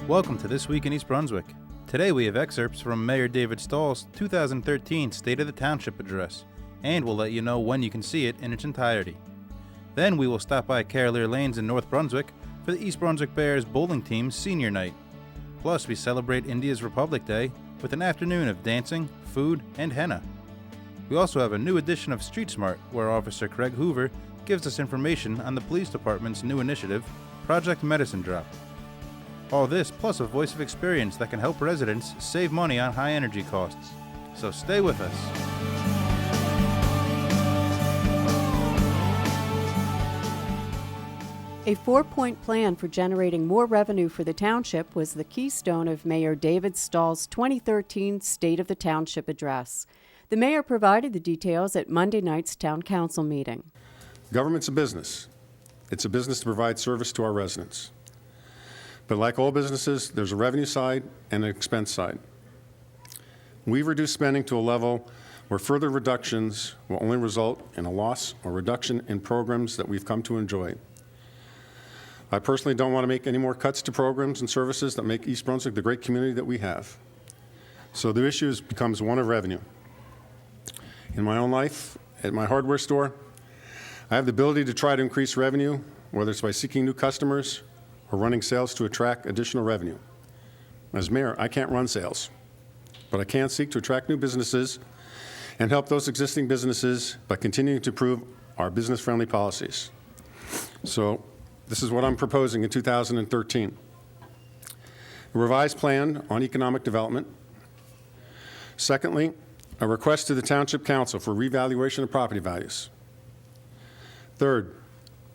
Welcome to This Week in East Brunswick. Today we have excerpts from Mayor David Stahl's 2013 State of the Township address, and we'll let you know when you can see it in its entirety. Then we will stop by Carolier Lanes in North Brunswick for the East Brunswick Bears bowling team's senior night. Plus, we celebrate India's Republic Day with an afternoon of dancing, food, and henna. We also have a new edition of Street Smart, where Officer Craig Hoover gives us information on the police department's new initiative, Project Medicine Drop. All this plus a voice of experience that can help residents save money on high energy costs. So stay with us. A 4-point plan for generating more revenue for the township was the keystone of Mayor David Stahl's 2013 State of the Township address. The mayor provided the details at Monday night's town council meeting. Government's a business. It's a business to provide service to our residents. But like all businesses, there's a revenue side and an expense side. We've reduced spending to a level where further reductions will only result in a loss or reduction in programs that we've come to enjoy. I personally don't want to make any more cuts to programs and services that make East Brunswick the great community that we have. So the issue becomes one of revenue. In my own life, at my hardware store, I have the ability to try to increase revenue, whether it's by seeking new customers or running sales to attract additional revenue. As mayor, I can't run sales, but I can seek to attract new businesses and help those existing businesses by continuing to improve our business-friendly policies. So this is what I'm proposing in 2013. A revised plan on economic development. Secondly, a request to the Township Council for revaluation of property values. Third,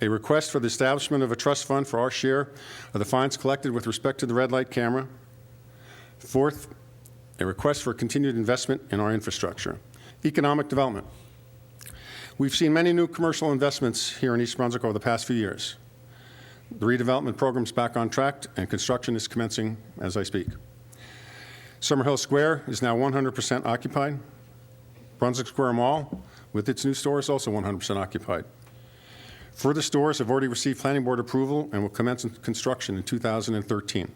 a request for the establishment of a trust fund for our share of the fines collected with respect to the red light camera. Fourth, a request for continued investment in our infrastructure. Economic development. We've seen many new commercial investments here in East Brunswick over the past few years. The redevelopment program's back on track and construction is commencing as I speak. Summerhill Square is now 100% occupied. Brunswick Square Mall, with its new store, is also 100% occupied. Further stores have already received planning board approval and will commence construction in 2013.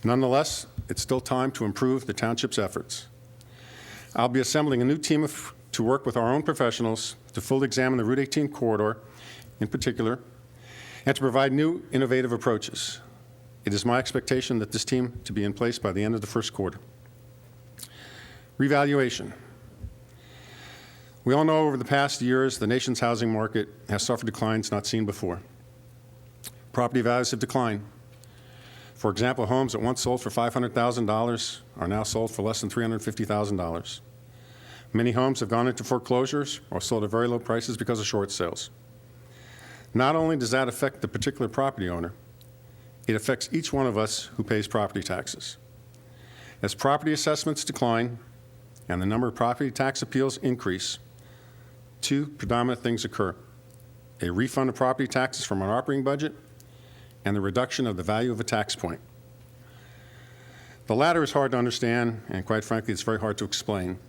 Nonetheless, it's still time to improve the township's efforts. I'll be assembling a new team to work with our own professionals to fully examine the Route 18 corridor in particular and to provide new innovative approaches. It is my expectation that this team to be in place by the end of the first quarter. Revaluation. We all know over the past years the nation's housing market has suffered declines not seen before. Property values have declined. For example, homes that once sold for $500,000 are now sold for less than $350,000. Many homes have gone into foreclosures or sold at very low prices because of short sales. Not only does that affect the particular property owner, it affects each one of us who pays property taxes. As property assessments decline and the number of property tax appeals increase, two predominant things occur: a refund of property taxes from our operating budget and the reduction of the value of a tax point. The latter is hard to understand, and quite frankly, it's very hard to explain,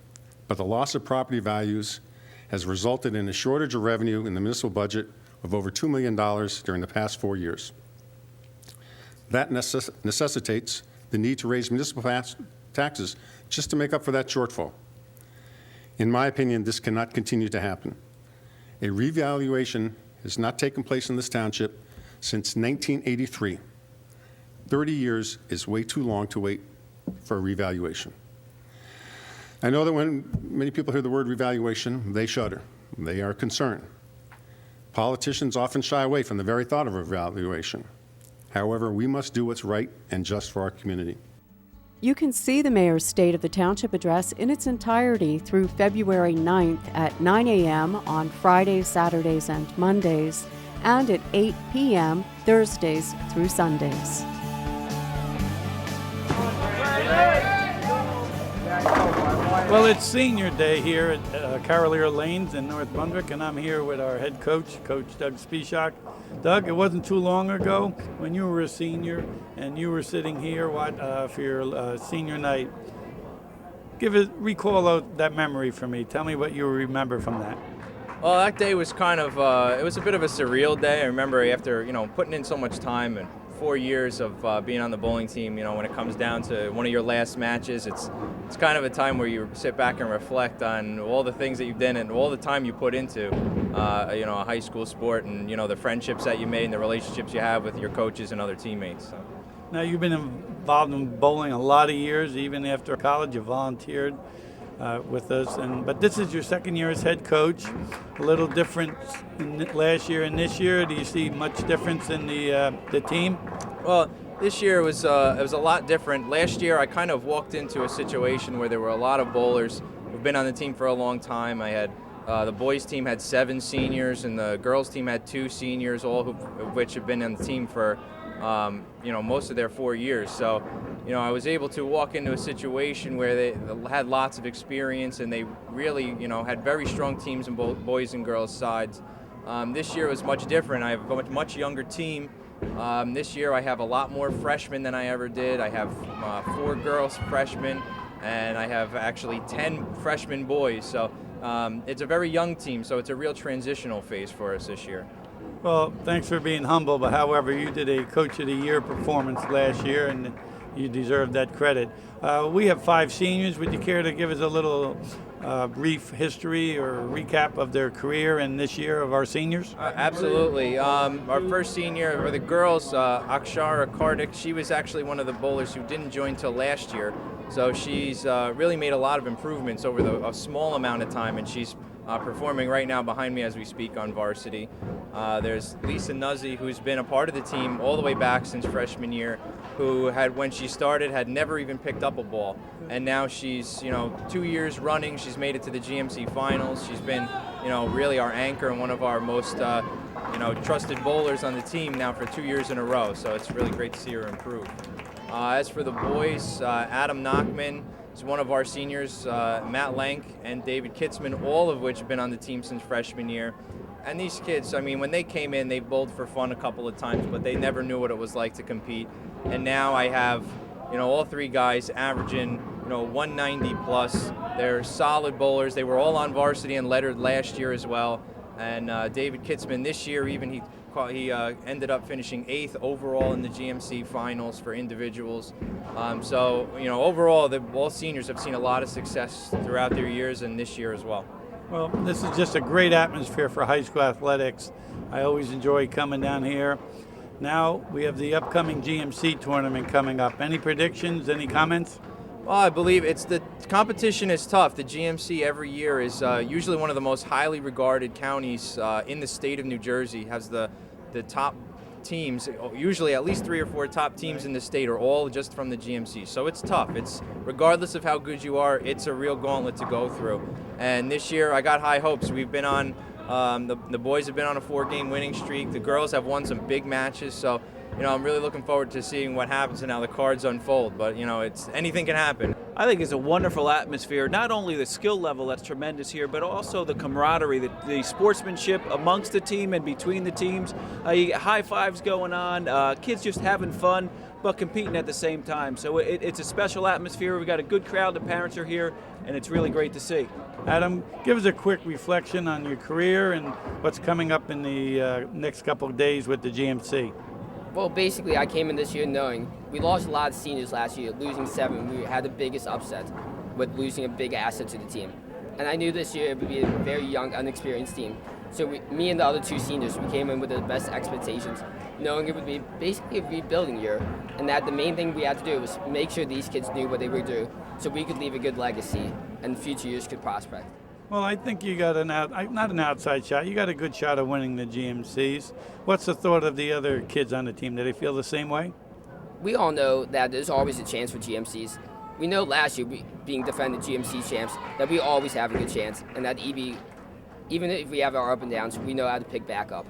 but the loss of property values has resulted in a shortage of revenue in the municipal budget of over $2 million during the past 4 years. That necessitates the need to raise municipal taxes just to make up for that shortfall. In my opinion, this cannot continue to happen. A revaluation has not taken place in this township since 1983. 30 years is way too long to wait for a revaluation. I know that when many people hear the word revaluation, they shudder. They are concerned. Politicians often shy away from the very thought of a revaluation. However, we must do what's right and just for our community. You can see the mayor's State of the Township address in its entirety through February 9th at 9 a.m. on Fridays, Saturdays, and Mondays, and at 8 p.m. Thursdays through Sundays. Well, it's senior day here at Carolier Lanes in North Brunswick, and I'm here with our head coach, Coach Doug Spieshak. Doug, it wasn't too long ago when you were a senior and you were sitting here for your senior night. Recall that memory for me. Tell me what you remember from that. Well, that day was kind of, it was a bit of a surreal day. I remember after, putting in so much time and 4 years of being on the bowling team, when it comes down to one of your last matches, it's kind of a time where you sit back and reflect on all the things that you've done and all the time you put into, a high school sport, and the friendships that you made and the relationships you have with your coaches and other teammates. So. Now, you've been involved in bowling a lot of years. Even after college, you volunteered with us. But this is your second year as head coach. A little different last year and this year. Do you see much difference in the team? Well, this year it was a lot different. Last year, I kind of walked into a situation where there were a lot of bowlers who've been on the team for a long time. I had the boys team had 7 seniors, and the girls team had 2 seniors, all of which have been on the team for most of their 4 years. So, I was able to walk into a situation where they had lots of experience, and they really, had very strong teams in both boys and girls sides. This year was much different. I have a much younger team. This year I have a lot more freshmen than I ever did. I have 4 girls freshmen, and I have actually 10 freshman boys. So it's a very young team, so it's a real transitional phase for us this year. Well, thanks for being humble, but however, you did a Coach of the Year performance last year, and you deserve that credit. We have 5 seniors. Would you care to give us a little brief history or recap of their career and this year of our seniors? Absolutely. Our first senior for the girls, Akshara Kartik, she was actually one of the bowlers who didn't join till last year. So she's really made a lot of improvements over a small amount of time, and she's performing right now behind me as we speak on varsity. There's Lisa Nuzzi, who's been a part of the team all the way back since freshman year, who when she started, had never even picked up a ball. And now she's, 2 years running. She's made it to the GMC finals. She's been, really our anchor and one of our most, trusted bowlers on the team now for 2 years in a row. So it's really great to see her improve. As for the boys, Adam Nachman is one of our seniors, Matt Lank and David Kitzman, all of which have been on the team since freshman year. And these kids, when they came in, they bowled for fun a couple of times, but they never knew what it was like to compete. And now I have, all 3 guys averaging, 190 plus. They're solid bowlers. They were all on varsity and lettered last year as well. And David Kitzman this year, even he ended up finishing 8th overall in the GMC finals for individuals. So, overall, all seniors have seen a lot of success throughout their years and this year as well. Well, this is just a great atmosphere for high school athletics. I always enjoy coming down here. Now we have the upcoming GMC tournament coming up. Any predictions, any comments? Well, I believe the competition is tough. The GMC every year is usually one of the most highly regarded counties in the state of New Jersey, has the top teams, usually at least 3 or 4 top teams in the state are all just from the GMC. So it's tough. It's regardless of how good you are, it's a real gauntlet to go through. And this year I got high hopes. We've been on, the boys have been on a 4-game winning streak. The girls have won some big matches. So, I'm really looking forward to seeing what happens and how the cards unfold. But, anything can happen. I think it's a wonderful atmosphere, not only the skill level that's tremendous here, but also the camaraderie, the sportsmanship amongst the team and between the teams. You get high fives going on, kids just having fun, but competing at the same time. So it's a special atmosphere. We've got a good crowd, the parents are here, and it's really great to see. Adam, give us a quick reflection on your career and what's coming up in the next couple of days with the GMC. Well, basically, I came in this year knowing we lost a lot of seniors last year, losing 7. We had the biggest upset with losing a big asset to the team. And I knew this year it would be a very young, unexperienced team. So me and the other 2 seniors, we came in with the best expectations, knowing it would be basically a rebuilding year, and that the main thing we had to do was make sure these kids knew what they were doing so we could leave a good legacy and future years could prospect. Well, I think you got not an outside shot. You got a good shot of winning the GMCs. What's the thought of the other kids on the team? Do they feel the same way? We all know that there's always a chance for GMCs. We know last year, being defended GMC champs, that we always have a good chance, and that even if we have our up and downs, we know how to pick back up.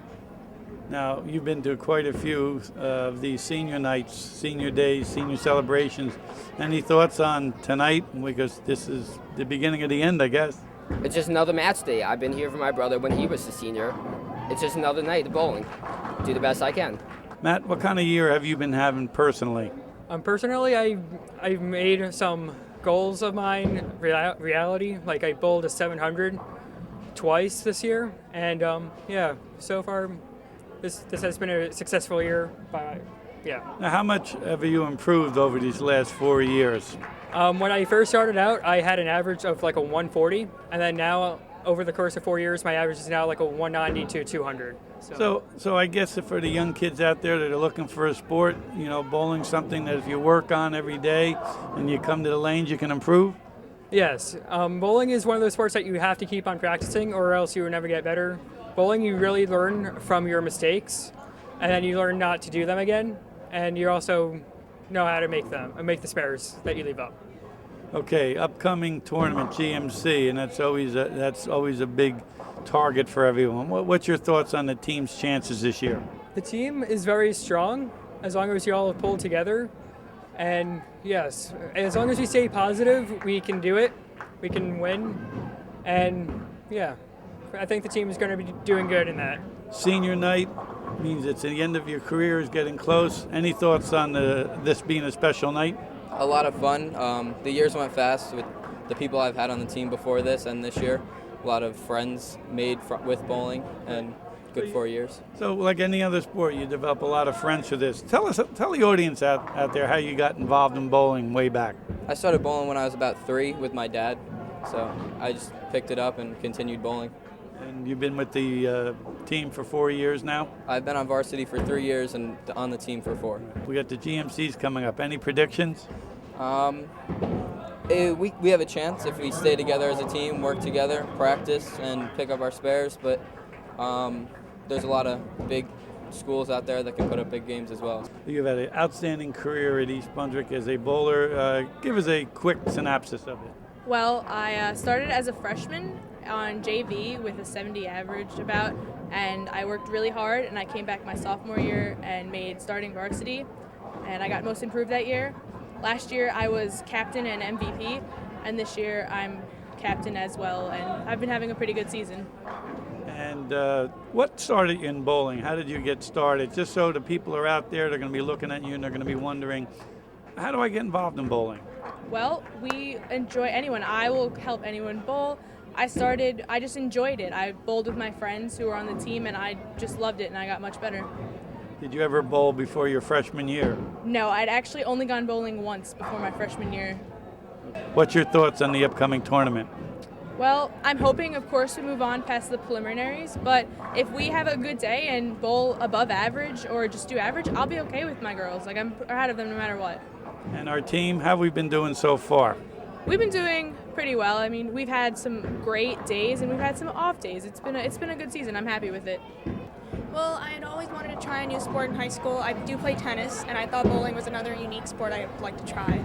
Now, you've been to quite a few of these senior nights, senior days, senior celebrations. Any thoughts on tonight? Because this is the beginning of the end, I guess. It's just another match day. I've been here for my brother when he was a senior. It's just another night of bowling. Do the best I can. Matt, what kind of year have you been having personally? Personally, I've made some goals of mine reality. Like I bowled a 700 twice this year, and so far this has been a successful year Yeah. Now, how much have you improved over these last 4 years? When I first started out, I had an average of like a 140, and then now over the course of 4 years, my average is now like a 190 to 200. So I guess for the young kids out there that are looking for a sport, you know, bowling's something that if you work on every day and you come to the lanes, you can improve? Yes, bowling is one of those sports that you have to keep on practicing or else you will never get better. Bowling, you really learn from your mistakes, and then you learn not to do them again, and you also know how to make the spares that you leave up. Okay, upcoming tournament, GMC, and that's always a big target for everyone. What's your thoughts on the team's chances this year? The team is very strong as long as you all pull together. And yes, as long as we stay positive, we can do it. We can win. And yeah, I think the team is going to be doing good in that. Senior night means it's the end of your career is getting close. Any thoughts on this being a special night? A lot of fun. The years went fast with the people I've had on the team before this and this year. A lot of friends made with bowling, and good 4 years. So like any other sport, you develop a lot of friends for this. Tell the audience out there how you got involved in bowling way back. I started bowling when I was about 3 with my dad, so I just picked it up and continued bowling. And you've been with the team for 4 years now? I've been on varsity for 3 years and on the team for 4. We got the GMCs coming up. Any predictions? We have a chance if we stay together as a team, work together, practice, and pick up our spares, but there's a lot of big schools out there that can put up big games as well. You've had an outstanding career at East Brunswick as a bowler. Give us a quick synopsis of it. Well, I started as a freshman on JV with a 70 average about, and I worked really hard, and I came back my sophomore year and made starting varsity, and I got most improved that year. Last year I was captain and MVP, and this year I'm captain as well, and I've been having a pretty good season. And what started you in bowling? How did you get started? Just so the people are out there, they're going to be looking at you and they're going to be wondering, how do I get involved in bowling? Well, we enjoy anyone. I will help anyone bowl. I just enjoyed it. I bowled with my friends who were on the team, and I just loved it, and I got much better. Did you ever bowl before your freshman year? No, I'd actually only gone bowling once before my freshman year. What's your thoughts on the upcoming tournament? Well, I'm hoping, of course, we move on past the preliminaries, but if we have a good day and bowl above average or just do average, I'll be okay with my girls. Like, I'm ahead of them no matter what. And our team, how have we been doing so far? We've been doing pretty well. I mean, we've had some great days and we've had some off days. It's been a good season. I'm happy with it. Well, I had always wanted to try a new sport in high school. I do play tennis, and I thought bowling was another unique sport I'd like to try.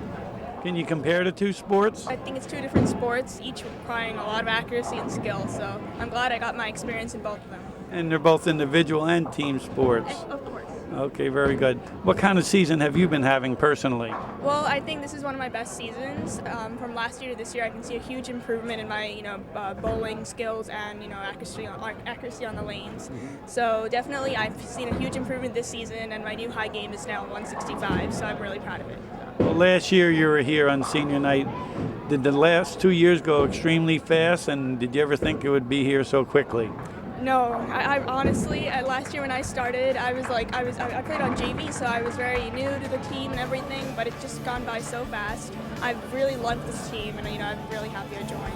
Can you compare the two sports? I think it's 2 different sports, each requiring a lot of accuracy and skill, so I'm glad I got my experience in both of them. And they're both individual and team sports. Of course. Okay, very good. What kind of season have you been having personally? Well, I think this is one of my best seasons. From last year to this year, I can see a huge improvement in my, bowling skills and, accuracy on the lanes. So definitely, I've seen a huge improvement this season, and my new high game is now 165. So I'm really proud of it. Well, last year you were here on senior night. Did the last 2 years go extremely fast, and did you ever think it would be here so quickly? No, I honestly, last year when I started, I played on JV, so I was very new to the team and everything, but it's just gone by so fast. I've really loved this team, and I'm really happy I joined.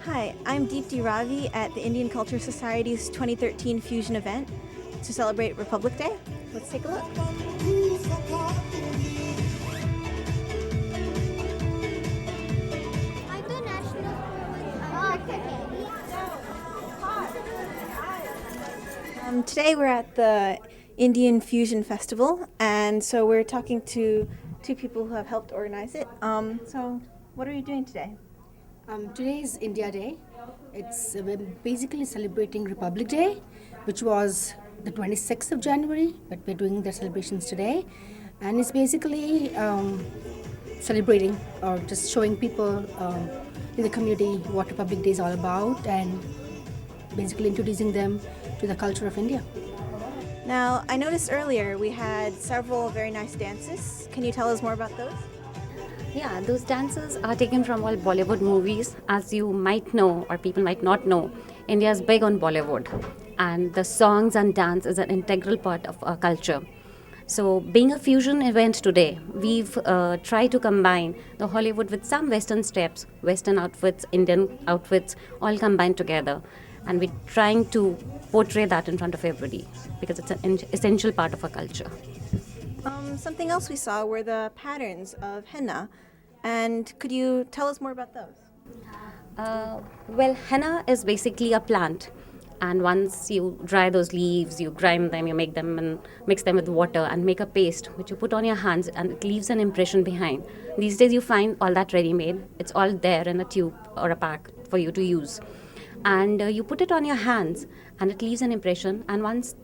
Hi, I'm Deepti Ravi at the Indian Culture Society's 2013 Fusion event to celebrate Republic Day. Let's take a look. Today we're at the Indian Fusion Festival, and so we're talking to 2 people who have helped organize it. So what are you doing today? Today is India Day. It's we're basically celebrating Republic Day, which was the 26th of January, but we're doing the celebrations today. And it's basically celebrating or just showing people in the community what Republic Day is all about and basically introducing them to the culture of India. Now, I noticed earlier we had several very nice dances. Can you tell us more about those? Yeah, those dances are taken from all Bollywood movies. As you might know, or people might not know, India is big on Bollywood, and the songs and dance is an integral part of our culture. So, being a fusion event today, we've tried to combine the Hollywood with some Western steps, Western outfits, Indian outfits, all combined together. And we're trying to portray that in front of everybody because it's an essential part of our culture. Something else we saw were the patterns of henna. And could you tell us more about those? Well, henna is basically a plant. And once you dry those leaves, you grind them, you make them and mix them with water and make a paste, which you put on your hands, and it leaves an impression behind. These days you find all that ready-made. It's all there in a tube or a pack for you to use. And you put it on your hands and it leaves an impression, and once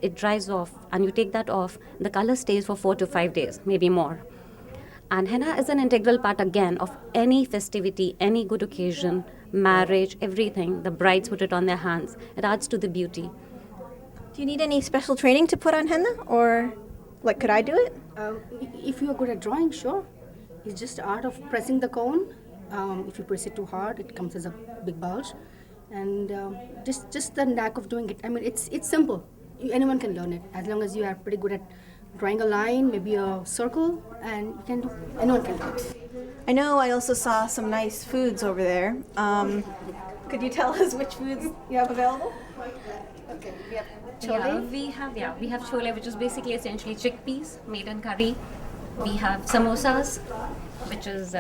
it dries off and you take that off, the color stays for 4 to 5 days, maybe more. And henna is an integral part again of any festivity, any good occasion, marriage, everything. The brides put it on their hands. It adds to the beauty. Do you need any special training to put on henna, or could I do it? If you are good at drawing, sure. It's just the art of pressing the cone. If you press it too hard, it comes as a big bulge. And just the knack of doing it. I mean, it's simple. Anyone can learn it as long as you are pretty good at drawing a line, maybe a circle, and you can do. Anyone can do it. I know I also saw some nice foods over there. Could you tell us which foods you have available? Okay, we have chole. We have chole, which is basically essentially chickpeas made in curry. We have samosas, which is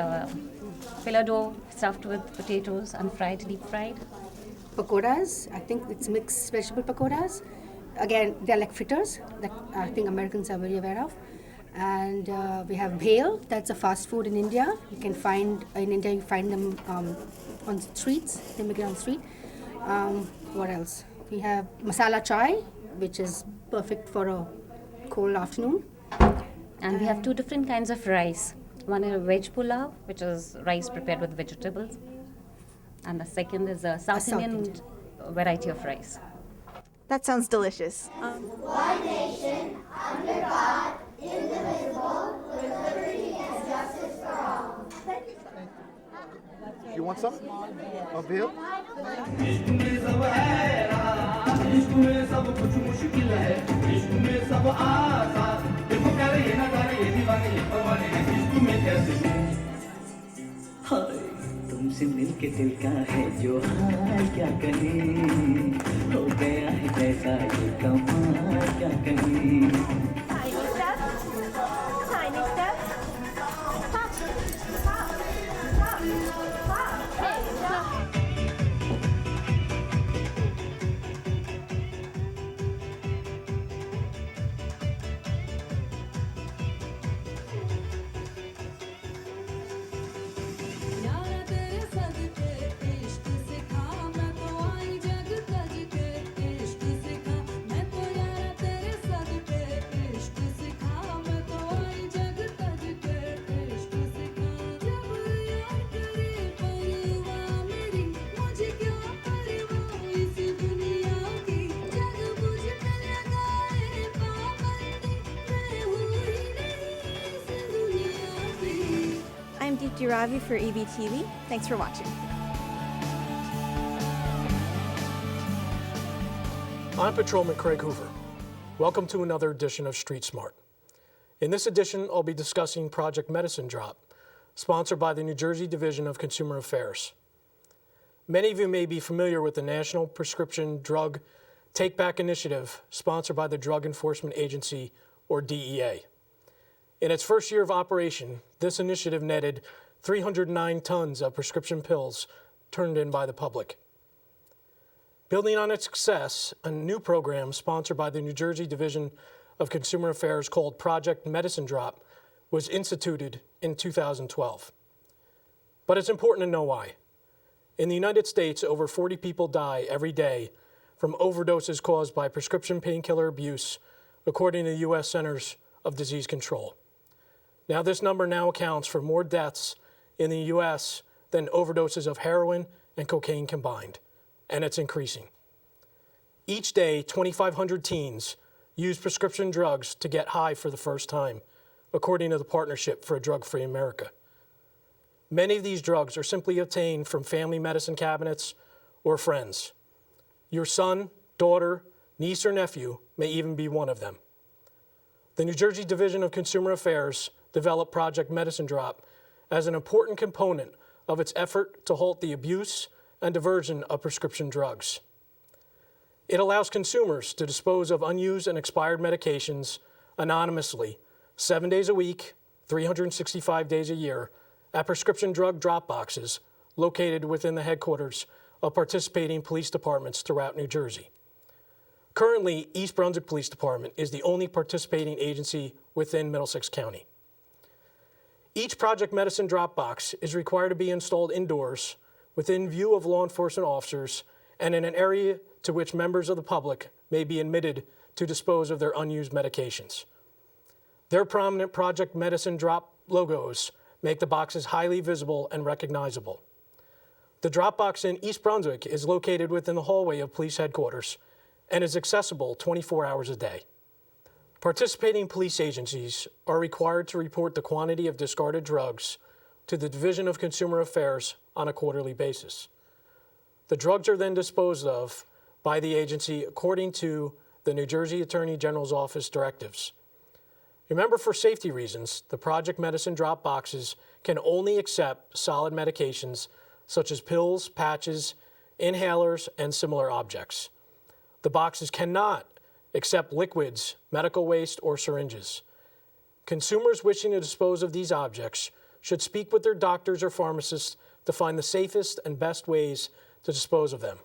filler dough stuffed with potatoes and deep fried. Pakoras, I think it's mixed vegetable pakoras. Again, they're like fritters that I think Americans are very aware of. And we have bhel, that's a fast food in India. You can find, in India you find them on streets, they make it on the street. What else? We have masala chai, which is perfect for a cold afternoon. And we have 2 different kinds of rice. One is a veg pulao, which is rice prepared with vegetables. And the second is a South Indian variety of rice. That sounds delicious. One nation, under God, indivisible, with liberty and justice for all. You want some? A bill? तुमसे मिलके दिल का है जो हाल क्या कहें हो गया है कैसा ये कमाल क्या कहें Tiny steps. I'm Deepti Ravi for EBTV. Thanks for watching. I'm Patrolman Craig Hoover. Welcome to another edition of Street Smart. In this edition, I'll be discussing Project Medicine Drop, sponsored by the New Jersey Division of Consumer Affairs. Many of you may be familiar with the National Prescription Drug Take Back Initiative, sponsored by the Drug Enforcement Agency, or DEA. In its first year of operation, this initiative netted 309 tons of prescription pills turned in by the public. Building on its success, a new program sponsored by the New Jersey Division of Consumer Affairs called Project Medicine Drop was instituted in 2012. But it's important to know why. In the United States, over 40 people die every day from overdoses caused by prescription painkiller abuse, according to the U.S. Centers of Disease Control. Now, this number now accounts for more deaths in the U.S. than overdoses of heroin and cocaine combined, and it's increasing. Each day, 2,500 teens use prescription drugs to get high for the first time, according to the Partnership for a Drug-Free America. Many of these drugs are simply obtained from family medicine cabinets or friends. Your son, daughter, niece, or nephew may even be one of them. The New Jersey Division of Consumer Affairs developed Project Medicine Drop as an important component of its effort to halt the abuse and diversion of prescription drugs. It allows consumers to dispose of unused and expired medications anonymously, 7 days a week, 365 days a year, at prescription drug drop boxes located within the headquarters of participating police departments throughout New Jersey. Currently, East Brunswick Police Department is the only participating agency within Middlesex County. Each Project Medicine drop box is required to be installed indoors within view of law enforcement officers and in an area to which members of the public may be admitted to dispose of their unused medications. Their prominent Project Medicine drop logos make the boxes highly visible and recognizable. The drop box in East Brunswick is located within the hallway of police headquarters and is accessible 24 hours a day. Participating police agencies are required to report the quantity of discarded drugs to the Division of Consumer Affairs on a quarterly basis. The drugs are then disposed of by the agency according to the New Jersey Attorney General's Office directives. Remember, for safety reasons, the Project Medicine drop boxes can only accept solid medications such as pills, patches, inhalers, and similar objects. The boxes cannot accept liquids, medical waste, or syringes. Consumers wishing to dispose of these objects should speak with their doctors or pharmacists to find the safest and best ways to dispose of them.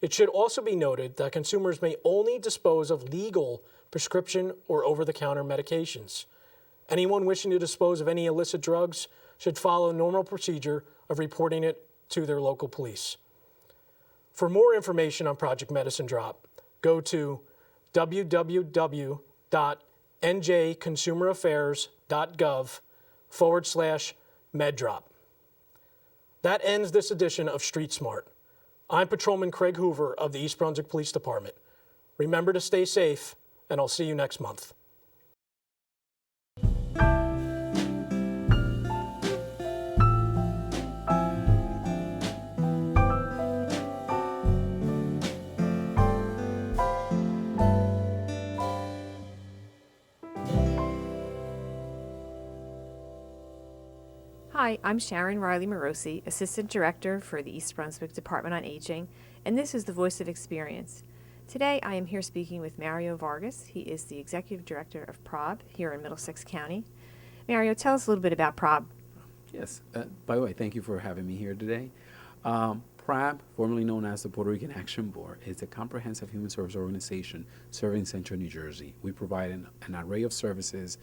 It should also be noted that consumers may only dispose of legal prescription or over-the-counter medications. Anyone wishing to dispose of any illicit drugs should follow normal procedure of reporting it to their local police. For more information on Project Medicine Drop, go to www.njconsumeraffairs.gov/meddrop. That ends this edition of Street Smart. I'm Patrolman Craig Hoover of the East Brunswick Police Department. Remember to stay safe, and I'll see you next month. Hi, I'm Sharon Riley Morosi, Assistant Director for the East Brunswick Department on Aging, and this is the Voice of Experience. Today I am here speaking with Mario Vargas. He is the Executive Director of PROB here in Middlesex County. Mario, tell us a little bit about PROB. Yes. By the way, thank you for having me here today. PROB, formerly known as the Puerto Rican Action Board, is a comprehensive human service organization serving Central New Jersey. We provide an array of services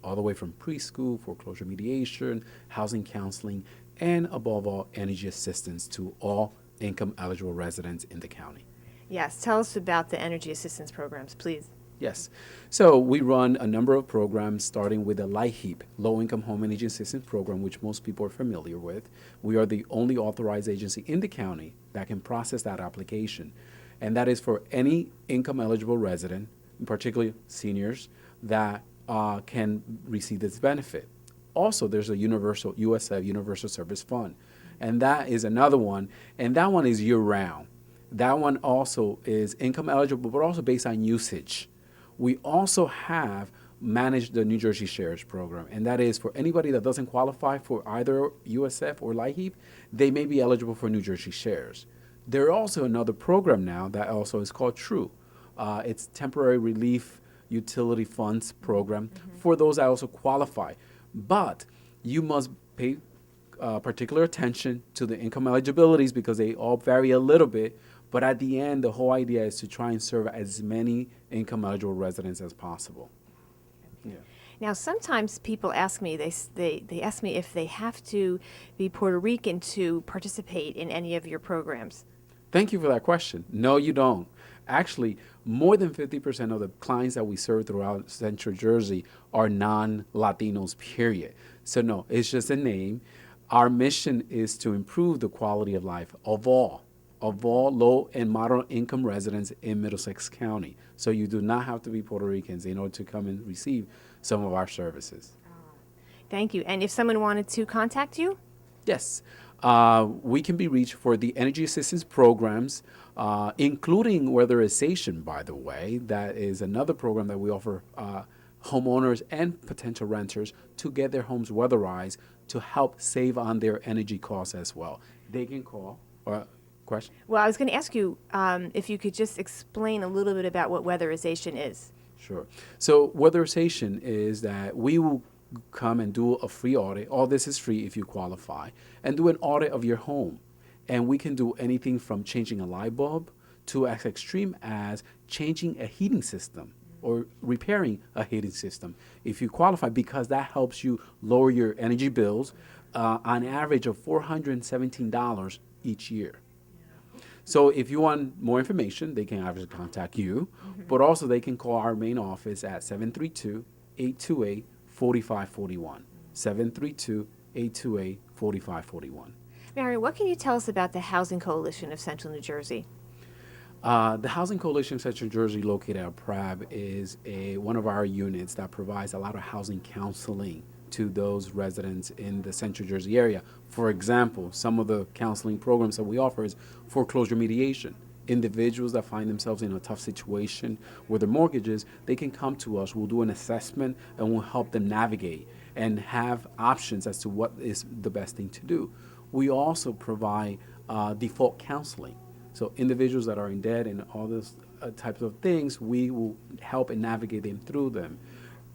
all the way from preschool, foreclosure mediation, housing counseling, and above all, energy assistance to all income-eligible residents in the county. Yes, tell us about the energy assistance programs, please. Yes. So we run a number of programs, starting with the LIHEAP, Low-Income Home Energy Assistance Program, which most people are familiar with. We are the only authorized agency in the county that can process that application. And that is for any income-eligible resident, particularly seniors, that can receive this benefit. Also, there's a USF Universal Service Fund, and that is another one, and that one is year-round. That one also is income eligible, but also based on usage. We also have managed the New Jersey Shares program, and that is for anybody that doesn't qualify for either USF or LIHEAP, they may be eligible for New Jersey Shares. There's also another program now that also is called TRUE. It's Temporary Relief Utility Funds program for those that also qualify. But you must pay particular attention to the income eligibilities because they all vary a little bit. But at the end, the whole idea is to try and serve as many income eligible residents as possible. Yeah. Now, sometimes people ask me, they ask me if they have to be Puerto Rican to participate in any of your programs. Thank you for that question. No, you don't. Actually, more than 50% of the clients that we serve throughout Central Jersey are non-Latinos, period. So no, it's just a name. Our mission is to improve the quality of life of all of all low and moderate income residents in Middlesex County. So you do not have to be Puerto Ricans in order to come and receive some of our services. Thank you. And if someone wanted to contact you? Yes. We can be reached for the energy assistance programs, including weatherization, by the way. That is another program that we offer homeowners and potential renters to get their homes weatherized to help save on their energy costs as well. They can call. Question? Well, I was going to ask you if you could just explain a little bit about what weatherization is. Sure. So weatherization is that we will come and do a free audit. All this is free if you qualify, and do an audit of your home. And we can do anything from changing a light bulb to as extreme as changing a heating system or repairing a heating system if you qualify, because that helps you lower your energy bills on average of $417 each year. So if you want more information, they can obviously contact you, but also they can call our main office at 732-828-4541. 732-828-4541. Mario, what can you tell us about the Housing Coalition of Central New Jersey? The Housing Coalition of Central New Jersey, located at PRAB, is one of our units that provides a lot of housing counseling to those residents in the Central Jersey area. For example, some of the counseling programs that we offer is foreclosure mediation. Individuals that find themselves in a tough situation with their mortgages, they can come to us. We'll do an assessment and we'll help them navigate and have options as to what is the best thing to do. We also provide default counseling. So individuals that are in debt and all those types of things, we will help and navigate them through them.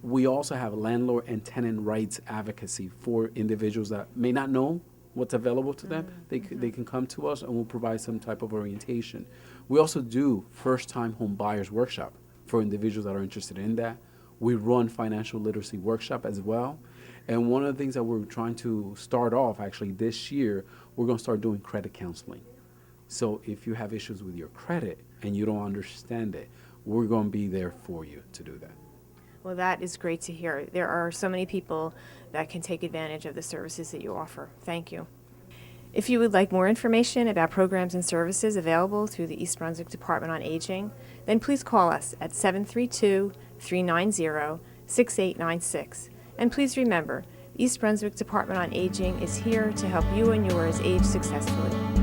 We also have landlord and tenant rights advocacy for individuals that may not know what's available to them. They can come to us and we'll provide some type of orientation. We also do first-time home buyers workshop for individuals that are interested in that. We run financial literacy workshop as well. And one of the things that we're trying to start off actually this year, we're going to start doing credit counseling. So if you have issues with your credit and you don't understand it, we're going to be there for you to do that. Well, that is great to hear. There are so many people that can take advantage of the services that you offer. Thank you. If you would like more information about programs and services available through the East Brunswick Department on Aging, then please call us at 732-390-6896. And please remember, the East Brunswick Department on Aging is here to help you and yours age successfully.